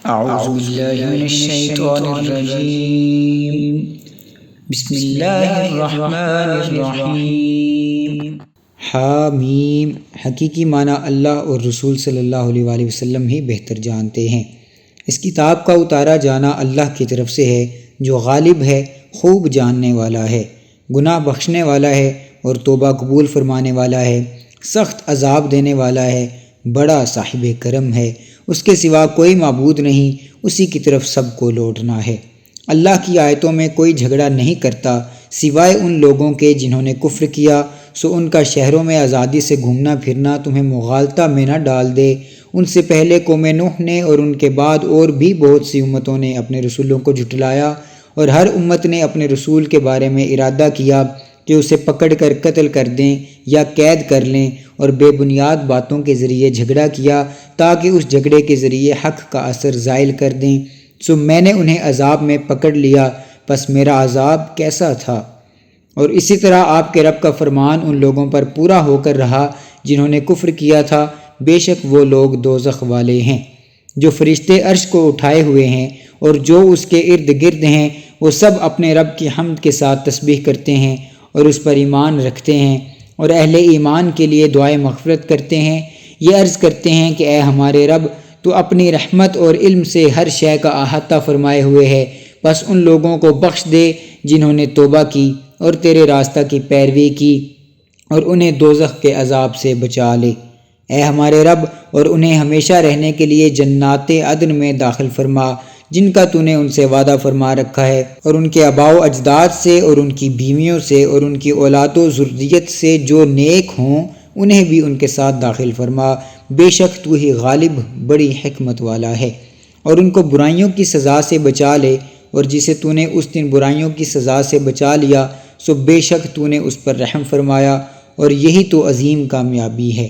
اعوذ باللہ من الشیطان الرجیم بسم اللہ الرحمن الرحیم۔ حامیم حقیقی معنی اللہ اور رسول صلی اللہ علیہ وآلہ وسلم ہی بہتر جانتے ہیں۔ اس کتاب کا اتارا جانا اللہ کی طرف سے ہے جو غالب ہے، خوب جاننے والا ہے، گناہ بخشنے والا ہے اور توبہ قبول فرمانے والا ہے، سخت عذاب دینے والا ہے، بڑا صاحب کرم ہے، اس کے سوا کوئی معبود نہیں، اسی کی طرف سب کو لوٹنا ہے۔ اللہ کی آیتوں میں کوئی جھگڑا نہیں کرتا سوائے ان لوگوں کے جنہوں نے کفر کیا، سو ان کا شہروں میں آزادی سے گھومنا پھرنا تمہیں مغالطہ میں نہ ڈال دے۔ ان سے پہلے قوم نوح نے اور ان کے بعد اور بھی بہت سی امتوں نے اپنے رسولوں کو جھٹلایا، اور ہر امت نے اپنے رسول کے بارے میں ارادہ کیا کہ اسے پکڑ کر قتل کر دیں یا قید کر لیں، اور بے بنیاد باتوں کے ذریعے جھگڑا کیا تاکہ اس جھگڑے کے ذریعے حق کا اثر زائل کر دیں۔ سو میں نے انہیں عذاب میں پکڑ لیا، پس میرا عذاب کیسا تھا۔ اور اسی طرح آپ کے رب کا فرمان ان لوگوں پر پورا ہو کر رہا جنہوں نے کفر کیا تھا، بے شک وہ لوگ دوزخ والے ہیں۔ جو فرشتے عرش کو اٹھائے ہوئے ہیں اور جو اس کے ارد گرد ہیں، وہ سب اپنے رب کی حمد کے ساتھ تسبیح کرتے ہیں اور اس پر ایمان رکھتے ہیں، اور اہل ایمان کے لیے دعائے مغفرت کرتے ہیں۔ یہ عرض کرتے ہیں کہ اے ہمارے رب، تو اپنی رحمت اور علم سے ہر شے کا احاطہ فرمائے ہوئے ہے، بس ان لوگوں کو بخش دے جنہوں نے توبہ کی اور تیرے راستہ کی پیروی کی، اور انہیں دوزخ کے عذاب سے بچا لے۔ اے ہمارے رب، اور انہیں ہمیشہ رہنے کے لیے جنات عدن میں داخل فرما جن کا تو نے ان سے وعدہ فرما رکھا ہے، اور ان کے آباء و اجداد سے اور ان کی بیویوں سے اور ان کی اولاد و ذریت سے جو نیک ہوں انہیں بھی ان کے ساتھ داخل فرما، بے شک تو ہی غالب بڑی حکمت والا ہے۔ اور ان کو برائیوں کی سزا سے بچا لے، اور جسے تو نے اس دن برائیوں کی سزا سے بچا لیا، سو بے شک تو نے اس پر رحم فرمایا، اور یہی تو عظیم کامیابی ہے۔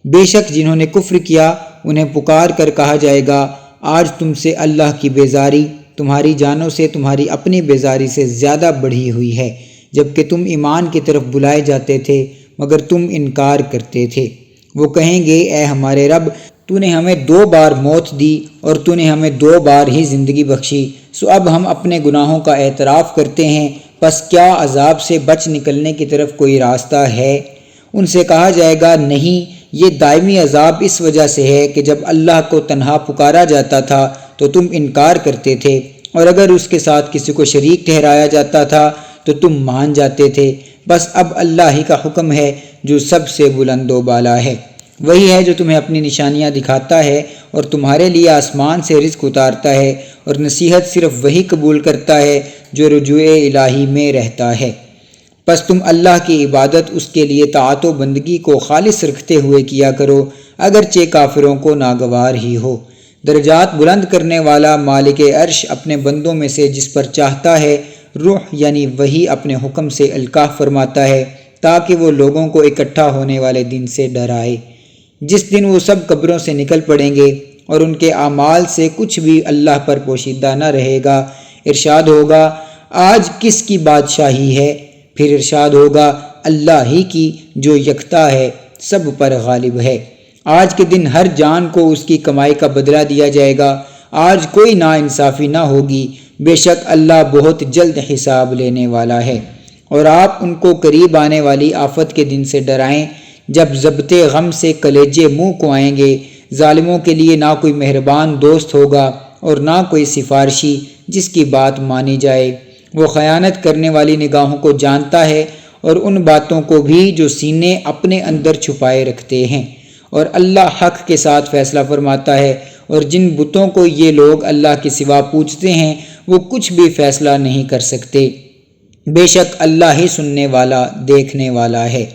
بے شک جنہوں نے کفر کیا انہیں پکار کر کہا جائے گا، آج تم سے اللہ کی بیزاری تمہاری جانوں سے تمہاری اپنی بیزاری سے زیادہ بڑھی ہوئی ہے، جبکہ تم ایمان کی طرف بلائے جاتے تھے مگر تم انکار کرتے تھے۔ وہ کہیں گے، اے ہمارے رب، تو نے ہمیں 2 بار موت دی اور تو نے ہمیں 2 بار ہی زندگی بخشی، سو اب ہم اپنے گناہوں کا اعتراف کرتے ہیں، پس کیا عذاب سے بچ نکلنے کی طرف کوئی راستہ ہے؟ ان سے کہا جائے گا، نہیں، یہ دائمی عذاب اس وجہ سے ہے کہ جب اللہ کو تنہا پکارا جاتا تھا تو تم انکار کرتے تھے، اور اگر اس کے ساتھ کسی کو شریک ٹھہرایا جاتا تھا تو تم مان جاتے تھے۔ بس اب اللہ ہی کا حکم ہے جو سب سے بلند و بالا ہے، وہی ہے جو تمہیں اپنی نشانیاں دکھاتا ہے اور تمہارے لیے آسمان سے رزق اتارتا ہے، اور نصیحت صرف وہی قبول کرتا ہے جو رجوع الہی میں رہتا ہے۔ پس تم اللہ کی عبادت اس کے لیے طاعت و بندگی کو خالص رکھتے ہوئے کیا کرو، اگرچہ کافروں کو ناگوار ہی ہو۔ درجات بلند کرنے والا مالک عرش اپنے بندوں میں سے جس پر چاہتا ہے روح یعنی وحی اپنے حکم سے القاء فرماتا ہے، تاکہ وہ لوگوں کو اکٹھا ہونے والے دن سے ڈرائے، جس دن وہ سب قبروں سے نکل پڑیں گے اور ان کے اعمال سے کچھ بھی اللہ پر پوشیدہ نہ رہے گا۔ ارشاد ہوگا، آج کس کی بادشاہی ہے؟ پھر ارشاد ہوگا، اللہ ہی کی جو یکتا ہے، سب پر غالب ہے۔ آج کے دن ہر جان کو اس کی کمائی کا بدلہ دیا جائے گا، آج کوئی ناانصافی نہ ہوگی، بے شک اللہ بہت جلد حساب لینے والا ہے۔ اور آپ ان کو قریب آنے والی آفت کے دن سے ڈرائیں جب ضبط غم سے کلیجے منہ کو آئیں گے۔ ظالموں کے لیے نہ کوئی مہربان دوست ہوگا اور نہ کوئی سفارشی جس کی بات مانی جائے۔ وہ خیانت کرنے والی نگاہوں کو جانتا ہے اور ان باتوں کو بھی جو سینے اپنے اندر چھپائے رکھتے ہیں، اور اللہ حق کے ساتھ فیصلہ فرماتا ہے، اور جن بتوں کو یہ لوگ اللہ کے سوا پوجتے ہیں وہ کچھ بھی فیصلہ نہیں کر سکتے، بے شک اللہ ہی سننے والا دیکھنے والا ہے۔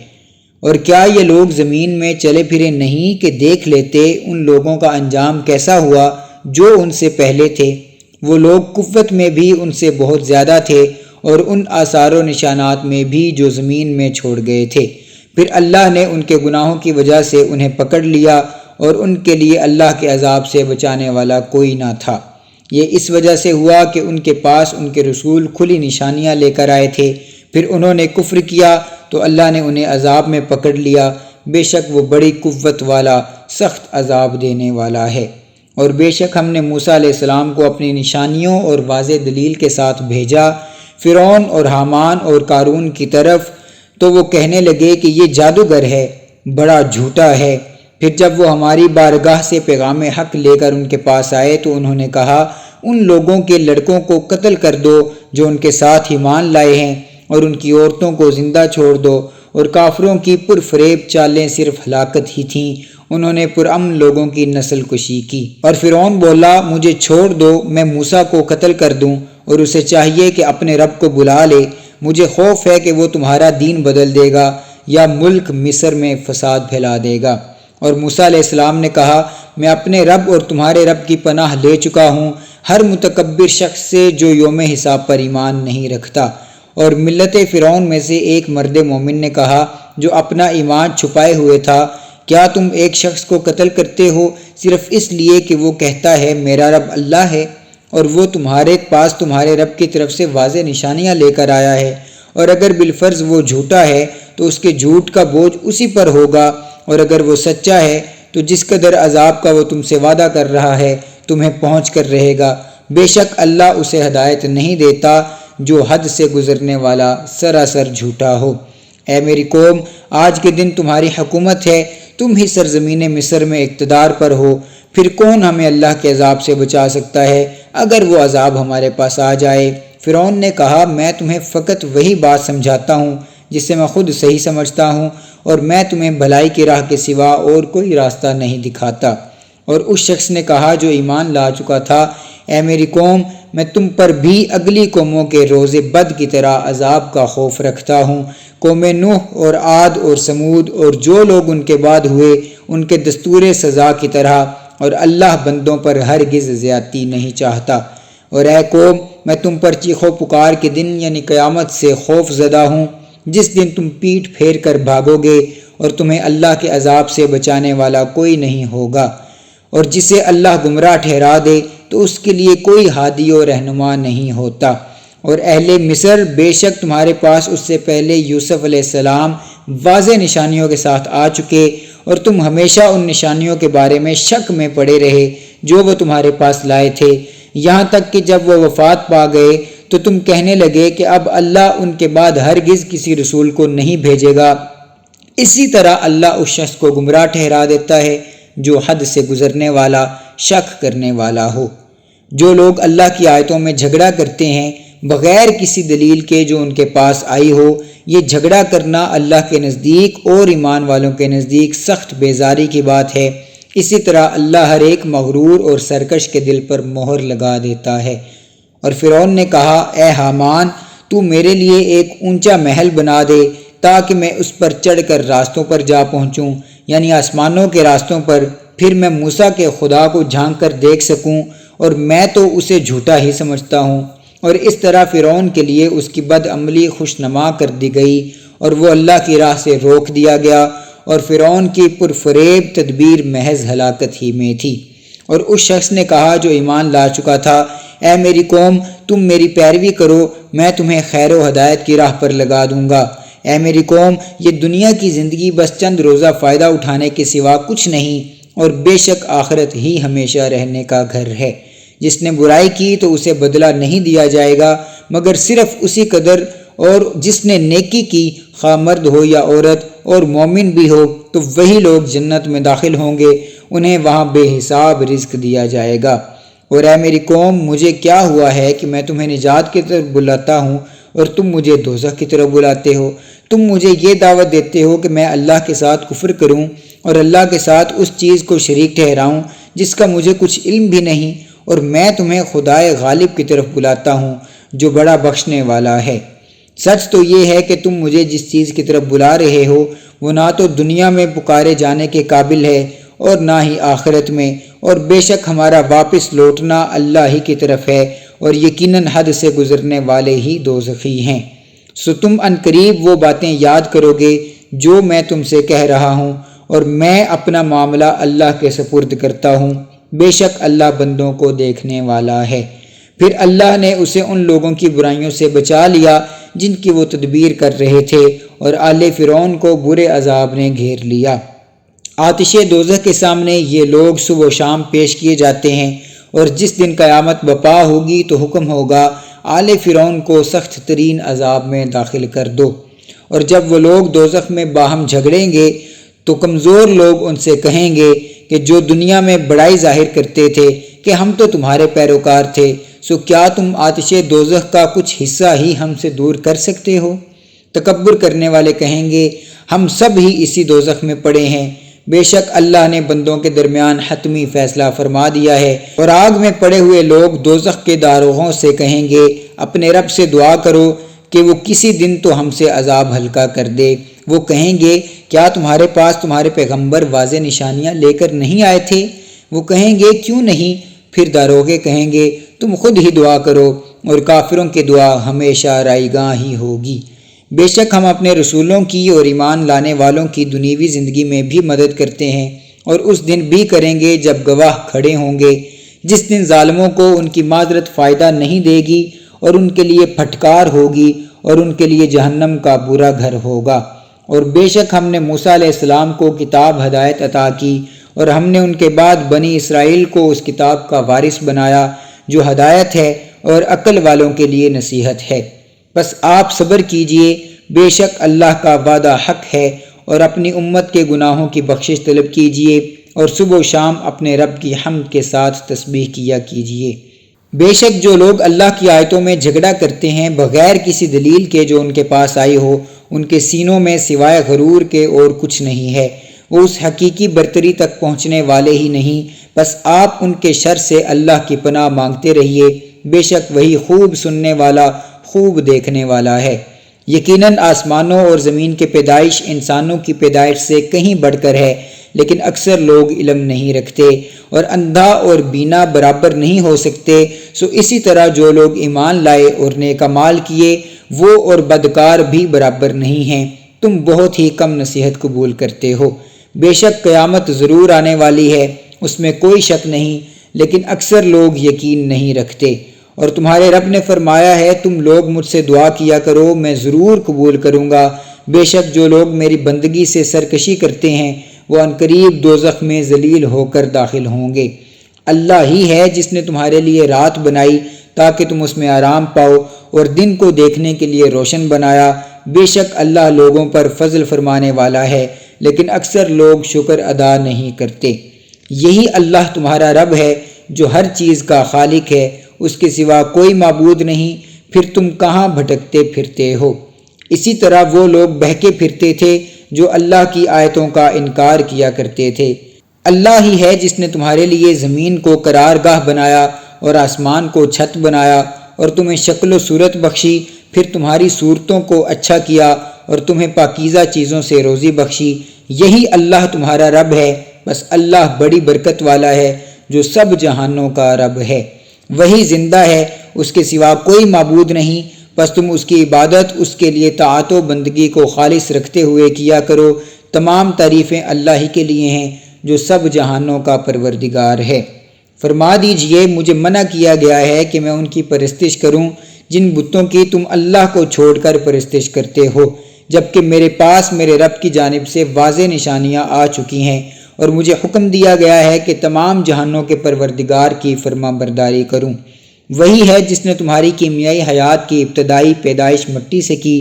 اور کیا یہ لوگ زمین میں چلے پھرے نہیں کہ دیکھ لیتے ان لوگوں کا انجام کیسا ہوا جو ان سے پہلے تھے؟ وہ لوگ قوت میں بھی ان سے بہت زیادہ تھے اور ان آثار و نشانات میں بھی جو زمین میں چھوڑ گئے تھے، پھر اللہ نے ان کے گناہوں کی وجہ سے انہیں پکڑ لیا، اور ان کے لیے اللہ کے عذاب سے بچانے والا کوئی نہ تھا۔ یہ اس وجہ سے ہوا کہ ان کے پاس ان کے رسول کھلی نشانیاں لے کر آئے تھے، پھر انہوں نے کفر کیا تو اللہ نے انہیں عذاب میں پکڑ لیا، بے شک وہ بڑی قوت والا سخت عذاب دینے والا ہے۔ اور بے شک ہم نے موسیٰ علیہ السلام کو اپنی نشانیوں اور واضح دلیل کے ساتھ بھیجا فرعون اور حامان اور قارون کی طرف، تو وہ کہنے لگے کہ یہ جادوگر ہے، بڑا جھوٹا ہے۔ پھر جب وہ ہماری بارگاہ سے پیغام حق لے کر ان کے پاس آئے تو انہوں نے کہا، ان لوگوں کے لڑکوں کو قتل کر دو جو ان کے ساتھ ایمان لائے ہیں، اور ان کی عورتوں کو زندہ چھوڑ دو، اور کافروں کی پرفریب چالیں صرف ہلاکت ہی تھیں، انہوں نے پرامن لوگوں کی نسل کشی کی۔ اور فرعون بولا، مجھے چھوڑ دو، میں موسیٰ کو قتل کر دوں، اور اسے چاہیے کہ اپنے رب کو بلا لے، مجھے خوف ہے کہ وہ تمہارا دین بدل دے گا یا ملک مصر میں فساد پھیلا دے گا۔ اور موسیٰ علیہ السلام نے کہا، میں اپنے رب اور تمہارے رب کی پناہ لے چکا ہوں ہر متکبر شخص سے جو یوم حساب پر ایمان نہیں رکھتا۔ اور ملت فرعون میں سے ایک مرد مومن نے کہا جو اپنا ایمان چھپائے ہوئے تھا، کیا تم ایک شخص کو قتل کرتے ہو صرف اس لیے کہ وہ کہتا ہے میرا رب اللہ ہے، اور وہ تمہارے پاس تمہارے رب کی طرف سے واضح نشانیاں لے کر آیا ہے؟ اور اگر بالفرض وہ جھوٹا ہے تو اس کے جھوٹ کا بوجھ اسی پر ہوگا، اور اگر وہ سچا ہے تو جس قدر عذاب کا وہ تم سے وعدہ کر رہا ہے تمہیں پہنچ کر رہے گا۔ بے شک اللہ اسے ہدایت نہیں دیتا جو حد سے گزرنے والا سراسر جھوٹا ہو۔ اے میری قوم، آج کے دن تمہاری حکومت ہے، تم ہی سرزمین مصر میں اقتدار پر ہو، پھر کون ہمیں اللہ کے عذاب سے بچا سکتا ہے اگر وہ عذاب ہمارے پاس آ جائے؟ فرعون نے کہا، میں تمہیں فقط وہی بات سمجھاتا ہوں جسے میں خود صحیح سمجھتا ہوں، اور میں تمہیں بھلائی کی راہ کے سوا اور کوئی راستہ نہیں دکھاتا۔ اور اس شخص نے کہا جو ایمان لا چکا تھا، اے میری قوم، میں تم پر بھی اگلی قوموں کے روز بد کی طرح عذاب کا خوف رکھتا ہوں۔ قوم نوح اور عاد اور سمود اور جو لوگ ان کے بعد ہوئے ان کے دستور سزا کی طرح، اور اللہ بندوں پر ہرگز زیادتی نہیں چاہتا۔ اور اے قوم، میں تم پر چیخ و پکار کے دن یعنی قیامت سے خوف زدہ ہوں، جس دن تم پیٹھ پھیر کر بھاگو گے اور تمہیں اللہ کے عذاب سے بچانے والا کوئی نہیں ہوگا، اور جسے اللہ گمراہ ٹھہرا دے تو اس کے لیے کوئی ہادی و رہنما نہیں ہوتا۔ اور اہل مصر، بے شک تمہارے پاس اس سے پہلے یوسف علیہ السلام واضح نشانیوں کے ساتھ آ چکے، اور تم ہمیشہ ان نشانیوں کے بارے میں شک میں پڑے رہے جو وہ تمہارے پاس لائے تھے، یہاں تک کہ جب وہ وفات پا گئے تو تم کہنے لگے کہ اب اللہ ان کے بعد ہرگز کسی رسول کو نہیں بھیجے گا۔ اسی طرح اللہ اس شخص کو گمراہ ٹھہرا دیتا ہے جو حد سے گزرنے والا، شک کرنے والا ہو۔ جو لوگ اللہ کی آیتوں میں جھگڑا کرتے ہیں بغیر کسی دلیل کے جو ان کے پاس آئی ہو، یہ جھگڑا کرنا اللہ کے نزدیک اور ایمان والوں کے نزدیک سخت بیزاری کی بات ہے۔ اسی طرح اللہ ہر ایک مغرور اور سرکش کے دل پر مہر لگا دیتا ہے۔ اور فرعون نے کہا، اے حامان، تو میرے لیے ایک اونچا محل بنا دے تاکہ میں اس پر چڑھ کر راستوں پر جا پہنچوں، یعنی آسمانوں کے راستوں پر، پھر میں موسیٰ کے خدا کو جھانک کر دیکھ سکوں، اور میں تو اسے جھوٹا ہی سمجھتا ہوں۔ اور اس طرح فرعون کے لیے اس کی بد عملی خوشنما کر دی گئی، اور وہ اللہ کی راہ سے روک دیا گیا، اور فرعون کی پرفریب تدبیر محض ہلاکت ہی میں تھی۔ اور اس شخص نے کہا جو ایمان لا چکا تھا، اے میری قوم، تم میری پیروی کرو، میں تمہیں خیر و ہدایت کی راہ پر لگا دوں گا۔ اے میری قوم، یہ دنیا کی زندگی بس چند روزہ فائدہ اٹھانے کے سوا کچھ نہیں، اور بے شک آخرت ہی ہمیشہ رہنے کا گھر ہے۔ جس نے برائی کی تو اسے بدلہ نہیں دیا جائے گا مگر صرف اسی قدر، اور جس نے نیکی کی، خواہ مرد ہو یا عورت، اور مومن بھی ہو، تو وہی لوگ جنت میں داخل ہوں گے، انہیں وہاں بے حساب رزق دیا جائے گا۔ اور اے میری قوم، مجھے کیا ہوا ہے کہ میں تمہیں نجات کی طرف بلاتا ہوں اور تم مجھے دوزخ کی طرف بلاتے ہو؟ تم مجھے یہ دعوت دیتے ہو کہ میں اللہ کے ساتھ کفر کروں اور اللہ کے ساتھ اس چیز کو شریک ٹھہراؤں جس کا مجھے کچھ علم بھی نہیں، اور میں تمہیں خدائے غالب کی طرف بلاتا ہوں جو بڑا بخشنے والا ہے۔ سچ تو یہ ہے کہ تم مجھے جس چیز کی طرف بلا رہے ہو وہ نہ تو دنیا میں پکارے جانے کے قابل ہے اور نہ ہی آخرت میں، اور بے شک ہمارا واپس لوٹنا اللہ ہی کی طرف ہے، اور یقیناً حد سے گزرنے والے ہی دوزخی ہیں۔ سو تم عنقریب وہ باتیں یاد کرو گے جو میں تم سے کہہ رہا ہوں، اور میں اپنا معاملہ اللہ کے سپرد کرتا ہوں، بے شک اللہ بندوں کو دیکھنے والا ہے۔ پھر اللہ نے اسے ان لوگوں کی برائیوں سے بچا لیا جن کی وہ تدبیر کر رہے تھے، اور آل فرعون کو برے عذاب نے گھیر لیا۔ آتش دوزخ کے سامنے یہ لوگ صبح و شام پیش کیے جاتے ہیں، اور جس دن قیامت برپا ہوگی تو حکم ہوگا آل فرعون کو سخت ترین عذاب میں داخل کر دو۔ اور جب وہ لوگ دوزخ میں باہم جھگڑیں گے تو کمزور لوگ ان سے کہیں گے کہ جو دنیا میں بڑائی ظاہر کرتے تھے کہ ہم تو تمہارے پیروکار تھے، سو کیا تم آتش دوزخ کا کچھ حصہ ہی ہم سے دور کر سکتے ہو؟ تکبر کرنے والے کہیں گے ہم سب ہی اسی دوزخ میں پڑے ہیں، بے شک اللہ نے بندوں کے درمیان حتمی فیصلہ فرما دیا ہے۔ اور آگ میں پڑے ہوئے لوگ دوزخ کے داروغوں سے کہیں گے اپنے رب سے دعا کرو کہ وہ کسی دن تو ہم سے عذاب ہلکا کر دے۔ وہ کہیں گے کیا تمہارے پاس تمہارے پیغمبر واضح نشانیاں لے کر نہیں آئے تھے؟ وہ کہیں گے کیوں نہیں؟ پھر داروغے کہیں گے تم خود ہی دعا کرو، اور کافروں کی دعا ہمیشہ رائے گاں ہی ہوگی۔ بے شک ہم اپنے رسولوں کی اور ایمان لانے والوں کی دنیوی زندگی میں بھی مدد کرتے ہیں، اور اس دن بھی کریں گے جب گواہ کھڑے ہوں گے، جس دن ظالموں کو ان کی معذرت فائدہ نہیں دے گی، اور ان کے لیے پھٹکار ہوگی، اور ان کے لیے جہنم کا برا گھر ہوگا۔ اور بے شک ہم نے موسیٰ علیہ السلام کو کتاب ہدایت عطا کی، اور ہم نے ان کے بعد بنی اسرائیل کو اس کتاب کا وارث بنایا جو ہدایت ہے اور عقل والوں کے لیے نصیحت ہے۔ بس آپ صبر کیجئے، بے شک اللہ کا وعدہ حق ہے، اور اپنی امت کے گناہوں کی بخشش طلب کیجئے، اور صبح و شام اپنے رب کی حمد کے ساتھ تسبیح کیا کیجئے۔ بے شک جو لوگ اللہ کی آیتوں میں جھگڑا کرتے ہیں بغیر کسی دلیل کے جو ان کے پاس آئی ہو، ان کے سینوں میں سوائے غرور کے اور کچھ نہیں ہے، وہ اس حقیقی برتری تک پہنچنے والے ہی نہیں۔ بس آپ ان کے شر سے اللہ کی پناہ مانگتے رہیے، بے شک وہی خوب سننے والا خوب دیکھنے والا ہے۔ یقیناً آسمانوں اور زمین کی پیدائش انسانوں کی پیدائش سے کہیں بڑھ کر ہے، لیکن اکثر لوگ علم نہیں رکھتے، اور اندھا اور بینا برابر نہیں ہو سکتے۔ سو اسی طرح جو لوگ ایمان لائے اور نیک اعمال کیے وہ اور بدکار بھی برابر نہیں ہیں۔ تم بہت ہی کم نصیحت قبول کرتے ہو۔ بے شک قیامت ضرور آنے والی ہے، اس میں کوئی شک نہیں، لیکن اکثر لوگ یقین نہیں رکھتے۔ اور تمہارے رب نے فرمایا ہے تم لوگ مجھ سے دعا کیا کرو، میں ضرور قبول کروں گا۔ بے شک جو لوگ میری بندگی سے سرکشی کرتے ہیں وہ عنقریب دوزخ میں ذلیل ہو کر داخل ہوں گے۔ اللہ ہی ہے جس نے تمہارے لیے رات بنائی تاکہ تم اس میں آرام پاؤ، اور دن کو دیکھنے کے لیے روشن بنایا۔ بے شک اللہ لوگوں پر فضل فرمانے والا ہے، لیکن اکثر لوگ شکر ادا نہیں کرتے۔ یہی اللہ تمہارا رب ہے جو ہر چیز کا خالق ہے، اس کے سوا کوئی معبود نہیں، پھر تم کہاں بھٹکتے پھرتے ہو؟ اسی طرح وہ لوگ بہکے پھرتے تھے جو اللہ کی آیتوں کا انکار کیا کرتے تھے۔ اللہ ہی ہے جس نے تمہارے لیے زمین کو قرارگاہ بنایا اور آسمان کو چھت بنایا، اور تمہیں شکل و صورت بخشی، پھر تمہاری صورتوں کو اچھا کیا اور تمہیں پاکیزہ چیزوں سے روزی بخشی۔ یہی اللہ تمہارا رب ہے، بس اللہ بڑی برکت والا ہے جو سب جہانوں کا رب ہے۔ وہی زندہ ہے، اس کے سوا کوئی معبود نہیں، بس تم اس کی عبادت اس کے لیے طاعت و بندگی کو خالص رکھتے ہوئے کیا کرو۔ تمام تعریفیں اللہ ہی کے لیے ہیں جو سب جہانوں کا پروردگار ہے۔ فرما دیجئے مجھے منع کیا گیا ہے کہ میں ان کی پرستش کروں جن بتوں کی تم اللہ کو چھوڑ کر پرستش کرتے ہو، جبکہ میرے پاس میرے رب کی جانب سے واضح نشانیاں آ چکی ہیں، اور مجھے حکم دیا گیا ہے کہ تمام جہانوں کے پروردگار کی فرما برداری کروں۔ وہی ہے جس نے تمہاری کیمیائی حیات کی ابتدائی پیدائش مٹی سے کی،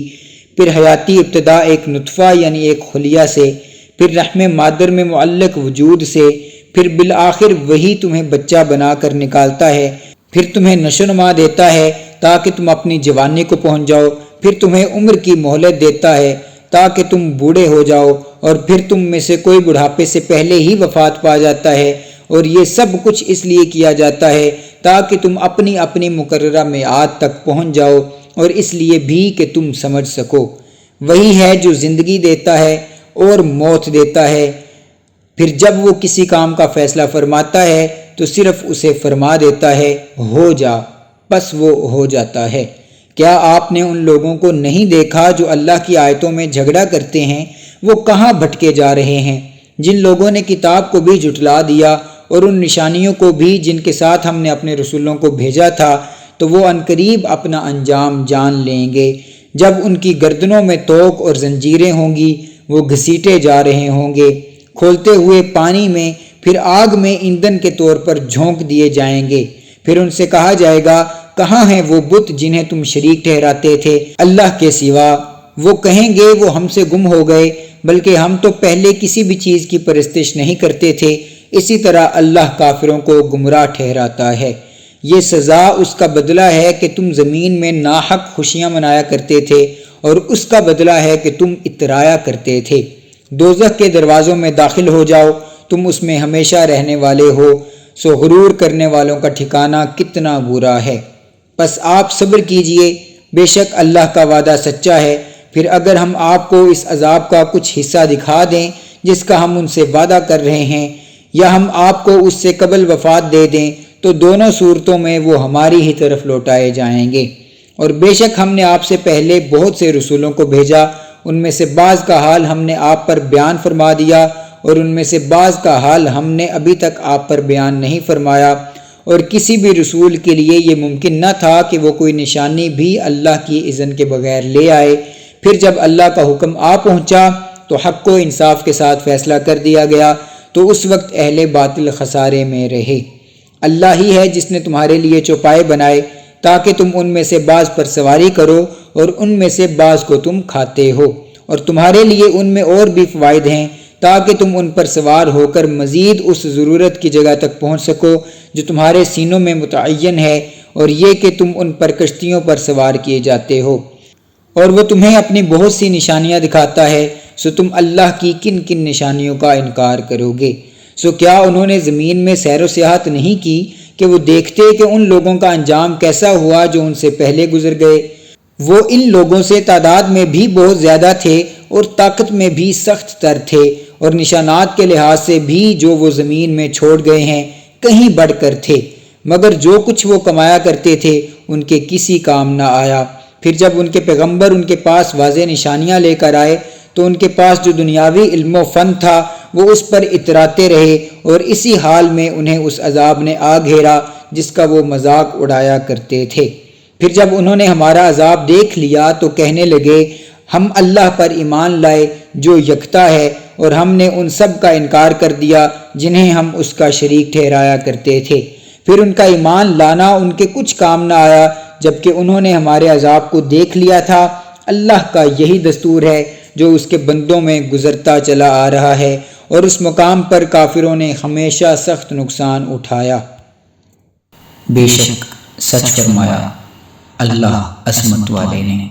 پھر حیاتی ابتدا ایک نطفہ یعنی ایک خلیہ سے، پھر رحم مادر میں معلق وجود سے، پھر بالآخر وہی تمہیں بچہ بنا کر نکالتا ہے، پھر تمہیں نشو و نما دیتا ہے تاکہ تم اپنی جوانی کو پہنچ جاؤ، پھر تمہیں عمر کی مہلت دیتا ہے تاکہ تم بوڑھے ہو جاؤ، اور پھر تم میں سے کوئی بڑھاپے سے پہلے ہی وفات پا جاتا ہے، اور یہ سب کچھ اس لیے کیا جاتا ہے تاکہ تم اپنی اپنی مقررہ میعاد تک پہنچ جاؤ، اور اس لیے بھی کہ تم سمجھ سکو۔ وہی ہے جو زندگی دیتا ہے اور موت دیتا ہے، پھر جب وہ کسی کام کا فیصلہ فرماتا ہے تو صرف اسے فرما دیتا ہے ہو جا، بس وہ ہو جاتا ہے۔ کیا آپ نے ان لوگوں کو نہیں دیکھا جو اللہ کی آیتوں میں جھگڑا کرتے ہیں؟ وہ کہاں بھٹکے جا رہے ہیں؟ جن لوگوں نے کتاب کو بھی جھٹلا دیا اور ان نشانیوں کو بھی جن کے ساتھ ہم نے اپنے رسولوں کو بھیجا تھا، تو وہ عنقریب اپنا انجام جان لیں گے۔ جب ان کی گردنوں میں توق اور زنجیریں ہوں گی وہ گھسیٹے جا رہے ہوں گے، کھولتے ہوئے پانی میں، پھر آگ میں ایندھن کے طور پر جھونک دیے جائیں گے۔ پھر ان سے کہا جائے گا، کہاں ہیں وہ بت جنہیں تم شریک ٹھہراتے تھے اللہ کے سوا؟ وہ کہیں گے، وہ ہم سے گم ہو گئے، بلکہ ہم تو پہلے کسی بھی چیز کی پرستش نہیں کرتے تھے۔ اسی طرح اللہ کافروں کو گمراہ ٹھہراتا ہے۔ یہ سزا اس کا بدلہ ہے کہ تم زمین میں ناحق خوشیاں منایا کرتے تھے، اور اس کا بدلہ ہے کہ تم اترایا کرتے تھے۔ دوزخ کے دروازوں میں داخل ہو جاؤ، تم اس میں ہمیشہ رہنے والے ہو، سو غرور کرنے والوں کا ٹھکانہ کتنا برا ہے۔ پس آپ صبر کیجئے، بے شک اللہ کا وعدہ سچا ہے۔ پھر اگر ہم آپ کو اس عذاب کا کچھ حصہ دکھا دیں جس کا ہم ان سے وعدہ کر رہے ہیں، یا ہم آپ کو اس سے قبل وفات دے دیں، تو دونوں صورتوں میں وہ ہماری ہی طرف لوٹائے جائیں گے۔ اور بے شک ہم نے آپ سے پہلے بہت سے رسولوں کو بھیجا، ان میں سے بعض کا حال ہم نے آپ پر بیان فرما دیا، اور ان میں سے بعض کا حال ہم نے ابھی تک آپ پر بیان نہیں فرمایا۔ اور کسی بھی رسول کے لیے یہ ممکن نہ تھا کہ وہ کوئی نشانی بھی اللہ کی اذن کے بغیر لے آئے۔ پھر جب اللہ کا حکم آ پہنچا تو حق و انصاف کے ساتھ فیصلہ کر دیا گیا، تو اس وقت اہل باطل خسارے میں رہے۔ اللہ ہی ہے جس نے تمہارے لیے چوپائے بنائے تاکہ تم ان میں سے بعض پر سواری کرو، اور ان میں سے بعض کو تم کھاتے ہو، اور تمہارے لیے ان میں اور بھی فوائد ہیں تاکہ تم ان پر سوار ہو کر مزید اس ضرورت کی جگہ تک پہنچ سکو جو تمہارے سینوں میں متعین ہے، اور یہ کہ تم ان پر کشتیوں پر سوار کیے جاتے ہو، اور وہ تمہیں اپنی بہت سی نشانیاں دکھاتا ہے، سو تم اللہ کی کن کن نشانیوں کا انکار کرو گے؟ سو کیا انہوں نے زمین میں سیر و سیاحت نہیں کی کہ وہ دیکھتے کہ ان لوگوں کا انجام کیسا ہوا جو ان سے پہلے گزر گئے؟ وہ ان لوگوں سے تعداد میں بھی بہت زیادہ تھے، اور طاقت میں بھی سخت تر تھے، اور نشانات کے لحاظ سے بھی جو وہ زمین میں چھوڑ گئے ہیں کہیں بڑھ کر تھے، مگر جو کچھ وہ کمایا کرتے تھے ان کے کسی کام نہ آیا۔ پھر جب ان کے پیغمبر ان کے پاس واضح نشانیاں لے کر آئے تو ان کے پاس جو دنیاوی علم و فن تھا وہ اس پر اتراتے رہے، اور اسی حال میں انہیں اس عذاب نے آ گھیرا جس کا وہ مذاق اڑایا کرتے تھے۔ پھر جب انہوں نے ہمارا عذاب دیکھ لیا تو کہنے لگے، ہم اللہ پر ایمان لائے جو یکتا ہے، اور ہم نے ان سب کا انکار کر دیا جنہیں ہم اس کا شریک ٹھہرایا کرتے تھے۔ پھر ان کا ایمان لانا ان کے کچھ کام نہ آیا، جبکہ انہوں نے ہمارے عذاب کو دیکھ لیا تھا۔ اللہ کا یہی دستور ہے جو اس کے بندوں میں گزرتا چلا آ رہا ہے، اور اس مقام پر کافروں نے ہمیشہ سخت نقصان اٹھایا۔ بے شک سچ فرمایا اللہ عصمت والے نے۔